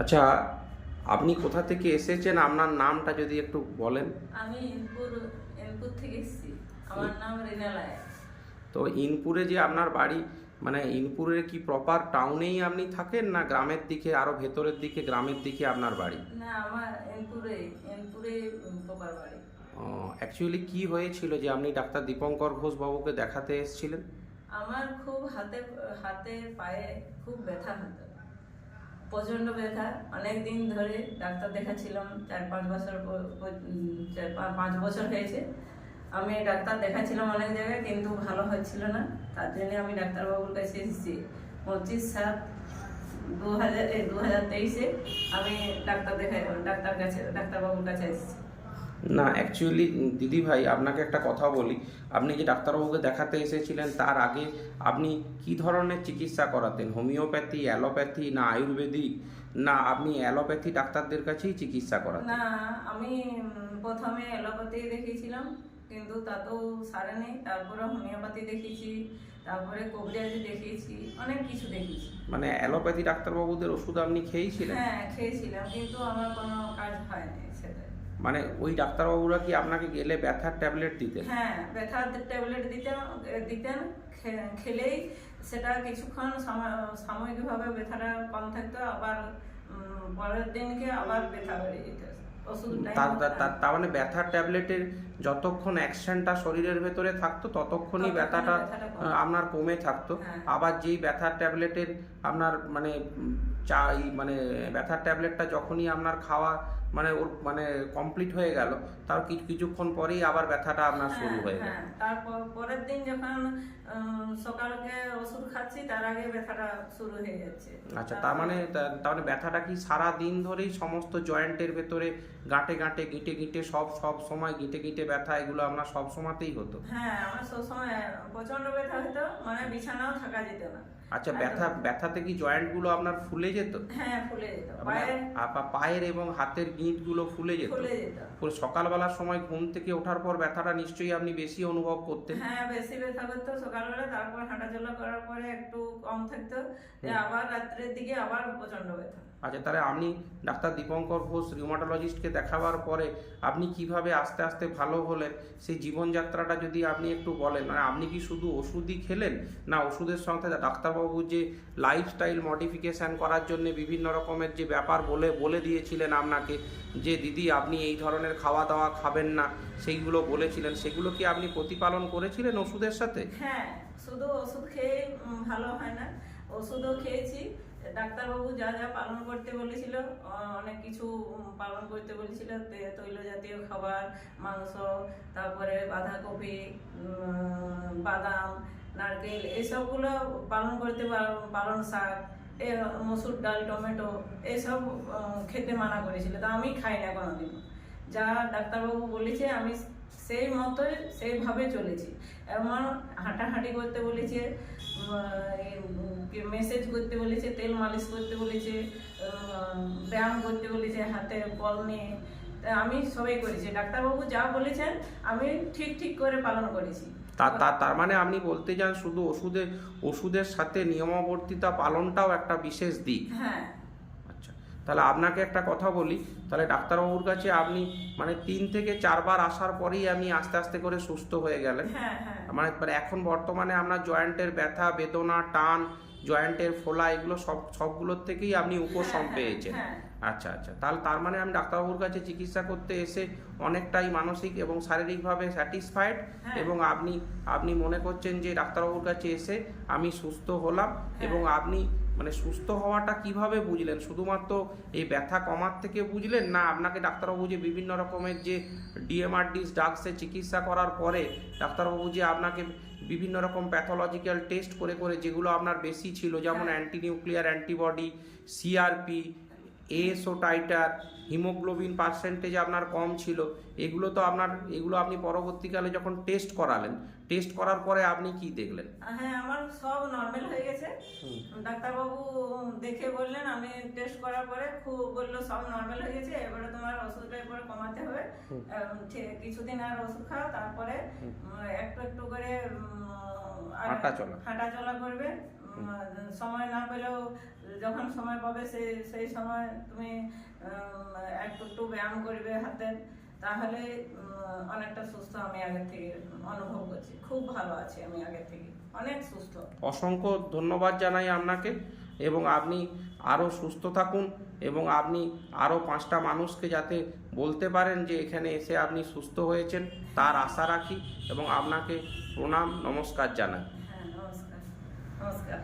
আচ্ছা, আপনি কোথা থেকে এসেছেন? আপনার নামটা যদি একটু বলেন। আমি ইনপুর থেকে এসেছি। আমার নাম রিনা লায়া। তো ইনপুরে যে আপনার বাড়ি, মানে ইনপুরের কি প্রপার টাউনেই আপনি থাকেন, না গ্রামের দিকে আরো ভেতরের দিকে গ্রামের দিকে আপনার বাড়ি? না, আমার ইনপুরে পোকার বাড়ি। অ্যাকচুয়ালি কি হয়েছিল যে আপনি ডাক্তার দীপঙ্কর ঘোষ বাবুকে দেখাতে এসেছিলেন? আমার খুব হাতে পায়ে খুব ব্যথা হতো, প্রচন্ড ব্যথা। অনেক দিন ধরে ডাক্তার দেখাচ্ছিলাম, 4-5 বছর 5 বছর হয়েছে। আমি ডাক্তার দেখাচ্ছিলাম অনেক জায়গায়, কিন্তু ভালো হচ্ছিল না। তার জন্য আমি ডাক্তারবাবুর কাছে এসেছি। 25/7/2023-এ আমি ডাক্তারবাবুর কাছে এসেছি। না, অ্যাকচুয়ালি দিদি ভাই, আপনাকে একটা কথা বলি। আপনি যে ডাক্তারবাবুকে দেখাতে এসেছিলেন, তার আগে আপনি কি ধরনের চিকিৎসা করাতেন? হোমিওপ্যাথি, অ্যালোপ্যাথি, না আয়ুর্বেদিক, না আপনি অ্যালোপ্যাথি ডাক্তারদের কাছেই চিকিৎসা করাতেন? না, আমি প্রথমে অ্যালোপ্যাথি দেখিয়েছিলাম, কিন্তু তাতেও সারেনি। তারপরে হোমিওপ্যাথি দেখিয়েছি, তারপরে কবিরাজি দেখিয়েছি, অনেক কিছু দেখিয়েছি। মানে অ্যালোপ্যাথি ডাক্তারবাবুদের ওষুধ আপনি খেয়েছিলেন? হ্যাঁ, খেয়েছিলাম, কিন্তু আমার কোনো কাজ হয়নি সেটা। মানে ওই ডাক্তারবাবুরা কি আপনাকে গেলে ব্যথার ট্যাবলেট দিতেন? হ্যাঁ, ব্যথার ট্যাবলেট দিতেন। খেলেই সেটা কিছুক্ষণ সাময়িকভাবে ব্যথাটা কম থাকতো, আবার পরের দিনকে আবার ব্যথা বেড়ে যেত। ওষুধ তার টাইম তার- তার- তার মানে ব্যথার ট্যাবলেটের যতক্ষণ অ্যাকশনটা শরীরের ভেতরে থাকতো ততক্ষণই ব্যথাটা আপনার কমে থাকতো। হ্যাঁ। আবার যেই ব্যথার ট্যাবলেটের আপনার মানে মানে ব্যথার ট্যাবলেটটা যখনই আপনার খাওয়া মানে ওর মানে কমপ্লিট হয়ে গেল, তার কিছুক্ষণ পরেই আবার ব্যথাটা আপনার শুরু হয়ে গেল। হ্যাঁ, তারপর পরের দিন যখন সকালকে ওষুধ খাচ্ছি, তার আগে ব্যথাটা শুরু হয়ে যাচ্ছে। আচ্ছা, তার মানে ব্যথাটা কি সারা দিন ধরেই সমস্ত জয়েন্টের ভেতরে গাঁটে গাঁটে গিঁটে গিঁটে সব সব সময় গিঁটে গিঁটে ব্যথা, এগুলো আপনার সব সময়তেই হতো? হ্যাঁ, আমার সবসময় প্রচন্ড ব্যথা হতো, মানে বিছানাও থাকা যেত না। আচ্ছা, ব্যথাতে কি জয়েন্টগুলো আপনার ফুলে যেত? হ্যাঁ, ফুলে যেত। মানে পায়ের এবং হাতের গিঁটগুলো ফুলে যেত? ফুলে যেত। পুরো সকালবেলার সময় ঘুম থেকে ওঠার পর ব্যথাটা নিশ্চয়ই আপনি বেশি অনুভব করতেন? হ্যাঁ, বেশি ব্যথা করতো সকালবেলা, তারপর হাঁটাচলা করার পরে একটু কম থাকতো, আবার রাত্রের দিকে আবার প্রচন্ড ব্যথা। আচ্ছা, তাহলে আপনি ডাক্তার দীপঙ্কর ঘোষ রিউমাটোলজিস্টকে দেখাবার পরে আপনি কিভাবে আস্তে আস্তে ভালো হলেন, সেই জীবনযাত্রাটা যদি আপনি একটু বলেন। মানে আপনি কি শুধু ওষুধই খেলেন, না ওষুধের সঙ্গে ডাক্তারবাবু যে লাইফস্টাইল মডিফিকেশান করার জন্য বিভিন্ন রকমের যে ব্যাপার বলে দিয়েছিলেন আপনাকে, যে দিদি আপনি এই ধরনের খাওয়া দাওয়া খাবেন না, সেইগুলো বলেছিলেন, সেগুলো কি আপনি প্রতিপালন করেছিলেন ওষুধের সাথে? হ্যাঁ, শুধু ওষুধ খেয়ে ভালো হয় না, ওষুধও খেয়েছি। ডাক্তারবাবু যা যা পালন করতে বলেছিল, অনেক কিছু পালন করতে বলেছিল। তৈল জাতীয় খাবার, মাংস, তারপরে বাঁধাকপি, বাদাম, নারকেল, এইসবগুলো পালন করতে, পালন শাক, মসুর ডাল, টমেটো, এইসব খেতে মানা করেছিল। তা আমি খাই না কোনোদিন। যা ডাক্তারবাবু বলেছে আমি সেই মতোই সেইভাবে চলেছি। এমন হাঁটাহাঁটি করতে বলেছে, মেসেজ করতে বলেছে, তেল মালিশ করতে বলেছে, ব্যায়াম করতে বলেছে হাতে বল নিয়ে। আমি সবাই করেছি, ডাক্তারবাবু যা বলেছেন আমি ঠিক ঠিক করে পালন করেছি। তার মানে আপনি বলতে চান শুধু ওষুধের সাথে নিয়মাবর্তিতা পালনটাও একটা বিশেষ দিক? হ্যাঁ। আচ্ছা, তাহলে আপনাকে একটা কথা বলি। তাহলে ডাক্তারবাবুর কাছে আপনি মানে 3 থেকে 4 বার আসার পরেই আপনি আস্তে আস্তে করে সুস্থ হয়ে গেলেন? হ্যাঁ, হ্যাঁ। মানে এখন বর্তমানে আপনার জয়েন্টের ব্যথা, বেদনা, টান, জয়েন্টের ফোলা, এগুলো সবগুলোর থেকেই আপনি উপশম পেয়েছেন? আচ্ছা আচ্ছা, তার মানে আমি ডাক্তারবাবুর কাছে চিকিৎসা করতে এসে অনেকটাই মানসিক এবং শারীরিকভাবে স্যাটিসফাইড, এবং আপনি মনে করছেন যে ডাক্তারবাবুর কাছে এসে আমি সুস্থ হলাম। এবং আপনি মানে সুস্থ হওয়াটা কিভাবে বুঝলেন? শুধুমাত্র এই ব্যথা কমার থেকে বুঝলেন, না আপনাকে ডাক্তারবাবু যে বিভিন্ন রকমের যে ডিএমআরডিস ড্রাগসে চিকিৎসা করার পরে ডাক্তারবাবু যে আপনাকে বিভিন্ন রকম প্যাথোলজিক্যাল টেস্ট করে করে, যেগুলো আপনার বেশি ছিল, যেমন anti nuclear antibody, CRP, ASO titre, haemoglobin percentage আপনার কম ছিল, এগুলো আপনি পরবর্তীকালে যখন টেস্ট করার পরে আপনি কি দেখলেন? হ্যাঁ, আমার সব নর্মাল হয়ে গেছে। ডাক্তারবাবু দেখে বললেন, আমি টেস্ট করার পরে বললো সব নর্মাল হয়ে গেছে, এবারে তোমার ওষুধটা এরপরে কমাতে হবে। কিছুদিন আর ওষুধ খাও, তারপরে একটু একটু করে হাঁটা চলা করবে, সময় না পেলেও যখন সময় পাবে সেই সময় তুমি একটু ব্যায়াম করবে হাতের, তাহলে অনেকটা সুস্থ আমি আগের থেকে অনুভব করছি। খুব ভালো আছি আমি আগের থেকে, অনেক সুস্থ। অসংখ্য ধন্যবাদ জানাই আপনাকে, এবং আপনি আরও সুস্থ থাকুন, এবং আপনি আরও 5টা মানুষকে যাতে বলতে পারেন যে এখানে এসে আপনি সুস্থ হয়েছেন, তার আশা রাখি এবং আপনাকে প্রণাম নমস্কার জানাই। হ্যাঁ, নমস্কার। নমস্কার।